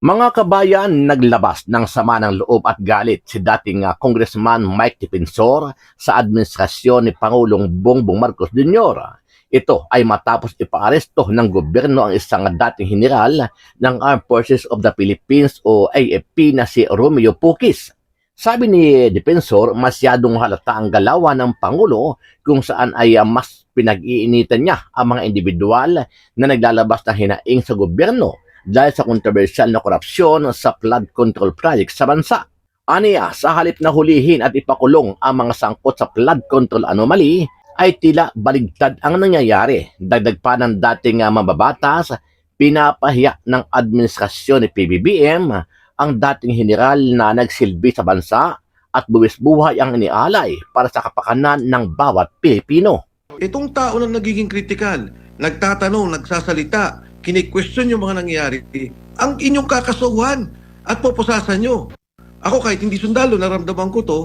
Mga kabayan, naglabas ng sama ng loob at galit si dating Congressman Mike Defensor sa administrasyon ni Pangulong Bongbong Marcos Jr. Ito ay matapos ipaaresto ng gobyerno ang isang dating general ng Armed Forces of the Philippines o AFP na si Romeo Pukis. Sabi ni Defensor, masyadong halata ang galawan ng Pangulo kung saan ay mas pinag-iinitan niya ang mga individual na naglalabas ng hinaing sa gobyerno dahil sa kontrobersyal na korupsyon sa flood control project sa bansa. Aniya, sa halip na hulihin at ipakulong ang mga sangkot sa flood control anomaly, ay tila baligtad ang nangyayari. Dagdag pa ng dating mababatas, pinapahiya ng administrasyon ni PBBM ang dating general na nagsilbi sa bansa at buwis buhay ang inialay para sa kapakanan ng bawat Pilipino. Itong tao na nagiging kritikal, nagtatanong, nagsasalita, kini-question yung mga nangyayari, ang inyong kakasuhan at pupusasan nyo. Ako kahit hindi sundalo, naramdaman ko to,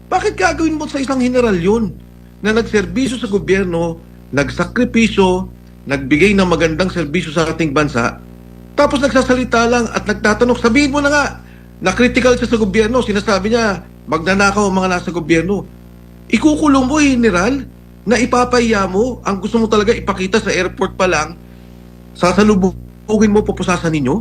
bakit gagawin mo sa isang general yun na nagserbisyo sa gobyerno, nagsakripisyo, nagbigay ng magandang serbisyo sa ating bansa, tapos nagsasalita lang at nagtatanong, sabihin mo na nga, na critical siya sa gobyerno, sinasabi niya, magnanakaw ang mga nasa gobyerno. Ikukulong mo, general, na ipapahiya mo, ang gusto mo talaga ipakita sa airport pa lang, sasalubugin mo, pupusasan ninyo?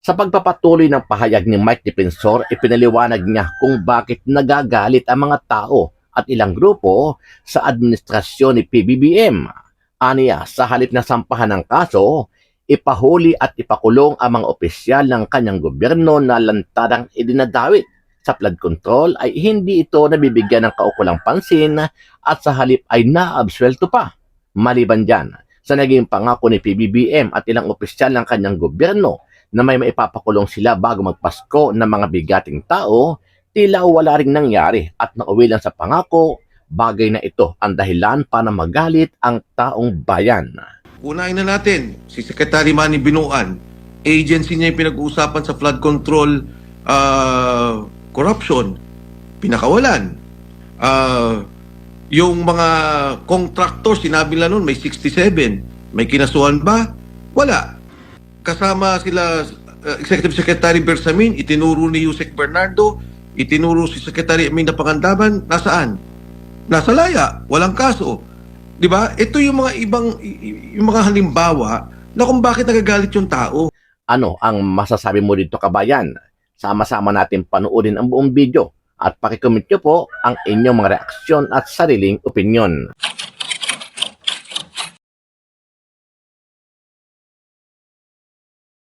Sa pagpapatuloy ng pahayag ni Mike Defensor, ipinaliwanag niya kung bakit nagagalit ang mga tao at ilang grupo sa administrasyon ni PBBM. Aniya, sa halip na sampahan ng kaso, ipahuli at ipakulong ang mga opisyal ng kanyang gobyerno na lantarang idinadawit sa flood control ay hindi ito nabibigyan ng kaukulang pansin at sa halip ay naabsuelto pa. Maliban dyan, sa naging pangako ni PBBM at ilang opisyal ng kanyang gobyerno na may maipapakulong sila bago magpasko ng mga bigating tao, tila wala ring nangyari at nauwi lang sa pangako, bagay na ito ang dahilan para magalit ang taong bayan. Unahin na natin, si Secretary Manny Binuan, agency niya yung pinag-uusapan sa flood control corruption, pinakawalan. Yung mga contractors, sinabi nila noon, may 67. May kinasuhan ba? Wala. Kasama sila, Executive Secretary Bersamin, itinuro ni Yusek Bernardo, itinuro si Secretary Aminda Pangandaman, nasaan? Nasa laya, walang kaso. 'Di ba? Ito yung mga halimbawa na kung bakit nagagalit yung tao. Ano ang masasabi mo dito, kabayan? Sama-sama natin panuorin ang buong video at pakicomment nyo po ang inyong mga reaksyon at sariling opinyon.